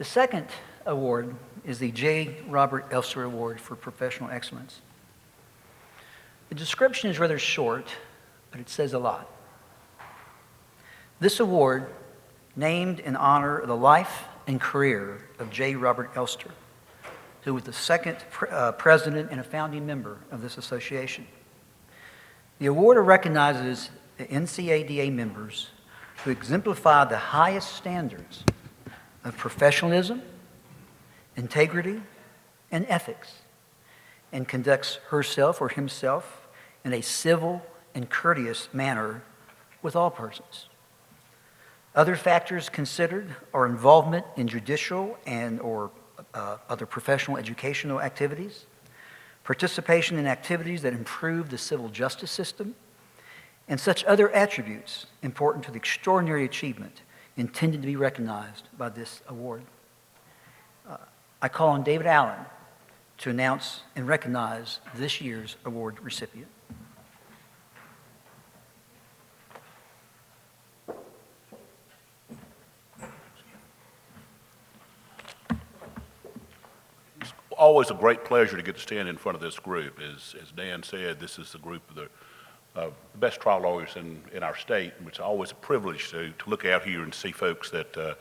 The second award is the J. Robert Elster Award for Professional Excellence. The description is rather short, but it says a lot. This award, named in honor of the life and career of J. Robert Elster, who was the second president and a founding member of this association. The award recognizes the NCADA members who exemplify the highest standards of professionalism, integrity, and ethics, and conducts herself or himself in a civil and courteous manner with all persons. Other factors considered are involvement in judicial and/or other professional educational activities, participation in activities that improve the civil justice system, and such other attributes important to the extraordinary achievement intended to be recognized by this award. I call on David Allen to announce and recognize this year's award recipient. Always a great pleasure to get to stand in front of this group. As Dan said, this is the group of the best trial lawyers in our state, and it's always a privilege to look out here and see folks that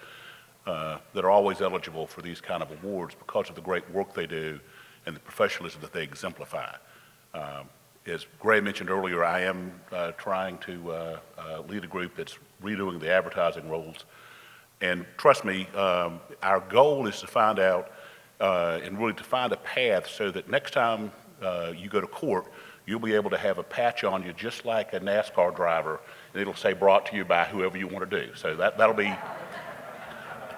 are always eligible for these kind of awards because of the great work they do and the professionalism that they exemplify. As Gray mentioned earlier, I am trying to lead a group that's redoing the advertising roles. And trust me, our goal is to find out and really to find a path so that next time you go to court, you'll be able to have a patch on you just like a NASCAR driver, and it'll say brought to you by whoever you want to do. So that'll be,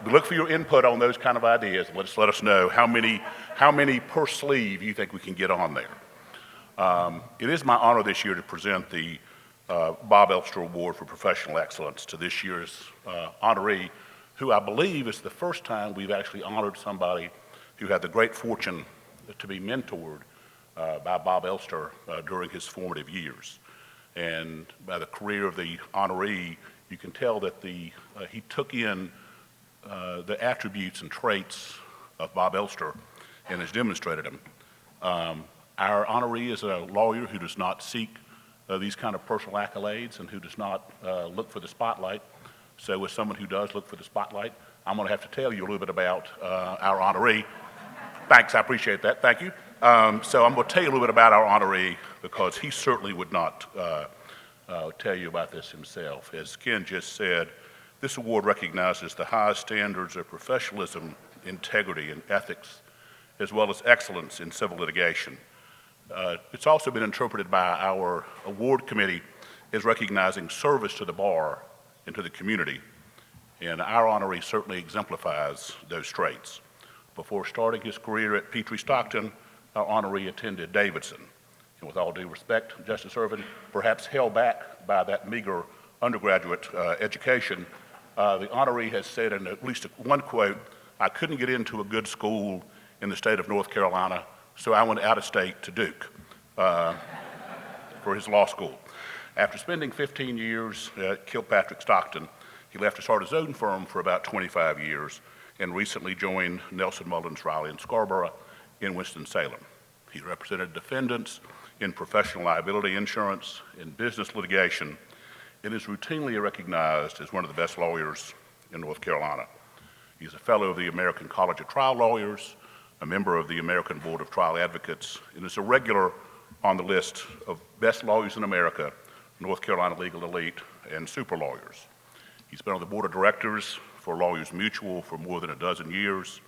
look for your input on those kind of ideas. Let us know how many per sleeve you think we can get on there. It is my honor this year to present the Bob Elster Award for Professional Excellence to this year's honoree, who I believe is the first time we've actually honored somebody who had the great fortune to be mentored by Bob Elster during his formative years. And by the career of the honoree, you can tell that he took in the attributes and traits of Bob Elster and has demonstrated them. Our honoree is a lawyer who does not seek these kind of personal accolades and who does not look for the spotlight. So as someone who does look for the spotlight, I'm going to have to tell you a little bit about our honoree. Thanks, I appreciate that, thank you. So I'm going to tell you a little bit about our honoree because he certainly would not tell you about this himself. As Ken just said, this award recognizes the highest standards of professionalism, integrity, and ethics, as well as excellence in civil litigation. It's also been interpreted by our award committee as recognizing service to the bar and to the community, and our honoree certainly exemplifies those traits. Before starting his career at Petrie Stockton, our honoree attended Davidson. And with all due respect, Justice Irvin, perhaps held back by that meager undergraduate education, the honoree has said in at least one quote, "I couldn't get into a good school in the state of North Carolina, so I went out of state to Duke for his law school." After spending 15 years at Kilpatrick Stockton, he left to start his own firm for about 25 years and recently joined Nelson Mullins Riley and Scarborough in Winston-Salem. He represented defendants in professional liability insurance and business litigation and is routinely recognized as one of the best lawyers in North Carolina. He's a fellow of the American College of Trial Lawyers, a member of the American Board of Trial Advocates, and is a regular on the list of best lawyers in America, North Carolina Legal Elite, and super lawyers. He's been on the board of directors for Lawyers Mutual for more than a dozen years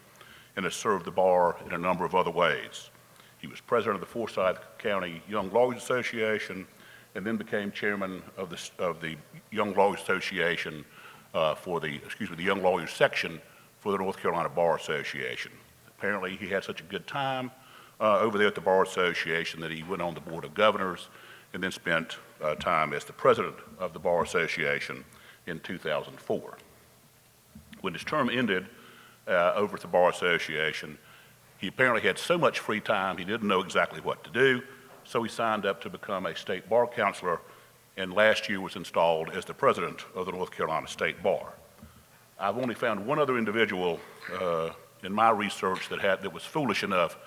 and has served the bar in a number of other ways. He was president of the Forsyth County Young Lawyers Association and then became chairman of the Young Lawyers Association the Young Lawyers section for the North Carolina Bar Association. Apparently he had such a good time over there at the Bar Association that he went on the Board of Governors and then spent time as the president of the Bar Association in 2004. When his term ended over at the Bar Association, he apparently had so much free time he didn't know exactly what to do, so he signed up to become a state bar counselor and last year was installed as the president of the North Carolina State Bar. I've only found one other individual in my research that was foolish enough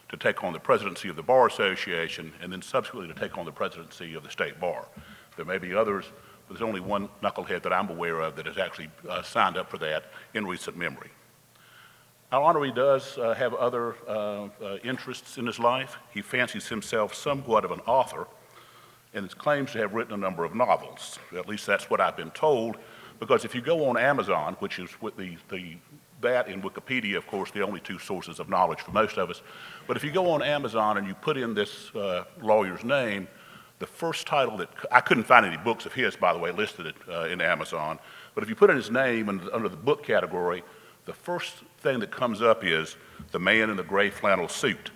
to take on the presidency of the Bar Association and then subsequently to take on the presidency of the State Bar. There may be others, but there's only one knucklehead that I'm aware of that has actually signed up for that in recent memory. Our honoree does have other interests in his life. He fancies himself somewhat of an author and claims to have written a number of novels. At least that's what I've been told, because if you go on Amazon, which is what that and Wikipedia, of course, the only two sources of knowledge for most of us, but if you go on Amazon and you put in this lawyer's name, the first title I couldn't find any books of his, by the way, listed in Amazon, but if you put in his name under the book category, the first thing that comes up is The Man in the Gray Flannel Suit,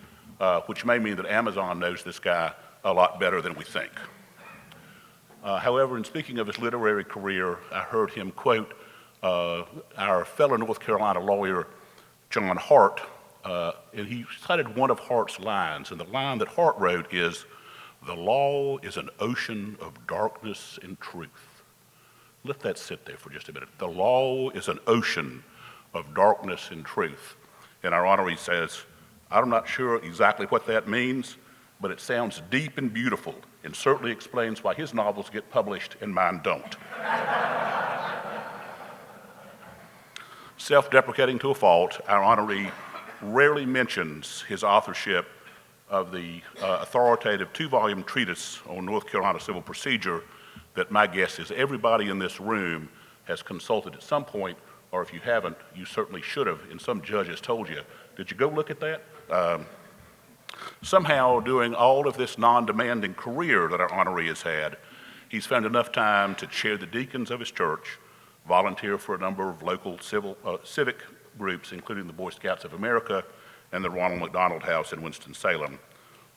which may mean that Amazon knows this guy a lot better than we think. However, in speaking of his literary career, I heard him quote our fellow North Carolina lawyer, John Hart, and he cited one of Hart's lines, and the line that Hart wrote is, "The law is an ocean of darkness and truth." Let that sit there for just a minute. The law is an ocean of darkness and truth. And our honoree says, I'm not sure exactly what that means, but it sounds deep and beautiful and certainly explains why his novels get published and mine don't. Self-deprecating to a fault, our honoree rarely mentions his authorship of the authoritative 2-volume treatise on North Carolina civil procedure that my guess is everybody in this room has consulted at some point, or if you haven't, you certainly should have, and some judge has told you. Did you go look at that? Somehow, doing all of this non-demanding career that our honoree has had, he's found enough time to chair the deacons of his church, volunteer for a number of local civic groups, including the Boy Scouts of America and the Ronald McDonald House in Winston-Salem,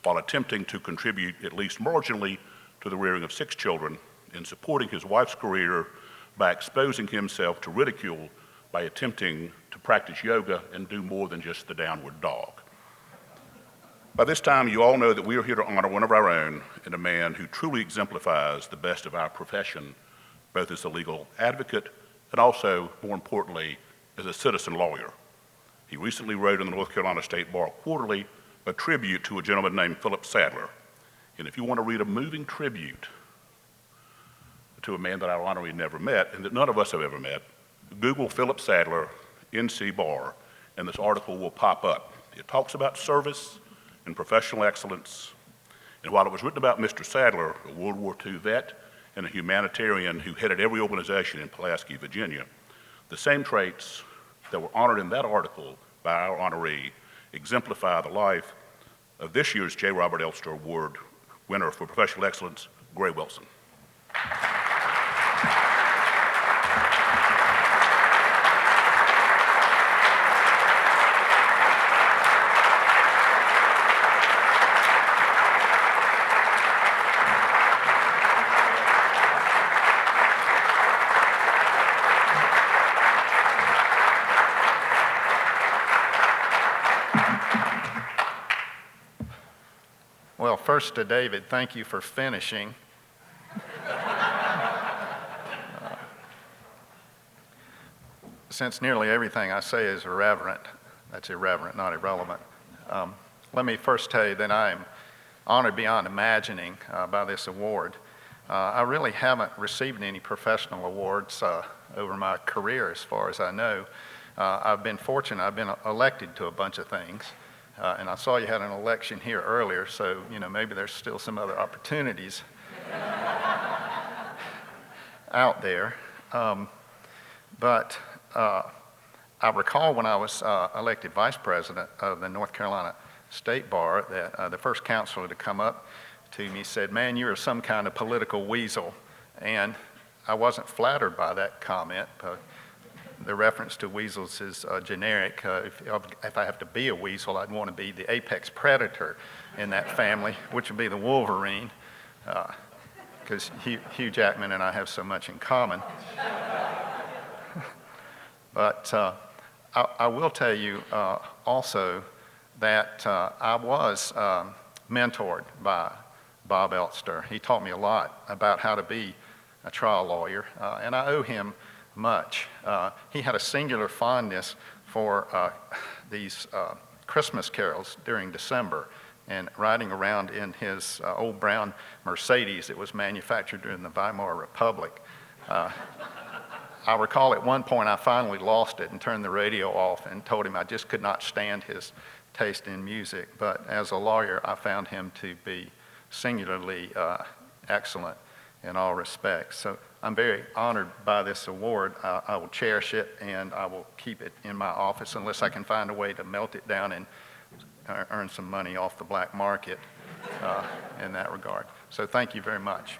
while attempting to contribute at least marginally to the rearing of 6 children and supporting his wife's career by exposing himself to ridicule by attempting to practice yoga and do more than just the downward dog. By this time, you all know that we are here to honor one of our own and a man who truly exemplifies the best of our profession, both as a legal advocate and also, more importantly, as a citizen lawyer. He recently wrote in the North Carolina State Bar Quarterly a tribute to a gentleman named Philip Sadler. And if you want to read a moving tribute to a man that our honoree never met and that none of us have ever met, Google Philip Sadler, NC Bar, and this article will pop up. It talks about service and professional excellence. And while it was written about Mr. Sadler, a World War II vet and a humanitarian who headed every organization in Pulaski, Virginia, the same traits that were honored in that article by our honoree exemplify the life of this year's J. Robert Elster Award winner for professional excellence, Gray Wilson. Well, first to David, thank you for finishing. Since nearly everything I say is irreverent, that's irreverent, not irrelevant, let me first tell you that I am honored beyond imagining by this award. I really haven't received any professional awards over my career as far as I know. I've been fortunate, I've been elected to a bunch of things. And I saw you had an election here earlier, so maybe there's still some other opportunities out there. But I recall when I was elected vice president of the North Carolina State Bar that the first counselor to come up to me said, "Man, you're some kind of political weasel." And I wasn't flattered by that comment. The reference to weasels is generic. If I have to be a weasel, I'd want to be the apex predator in that family, which would be the Wolverine, because Hugh Jackman and I have so much in common. But I will tell you also that I was mentored by Bob Elster. He taught me a lot about how to be a trial lawyer, and I owe him much. He had a singular fondness for these Christmas carols during December, and riding around in his old brown Mercedes that was manufactured during the Weimar Republic. I recall at one point I finally lost it and turned the radio off and told him I just could not stand his taste in music. But as a lawyer, I found him to be singularly excellent in all respects. So I'm very honored by this award. I will cherish it, and I will keep it in my office unless I can find a way to melt it down and earn some money off the black market in that regard. So thank you very much.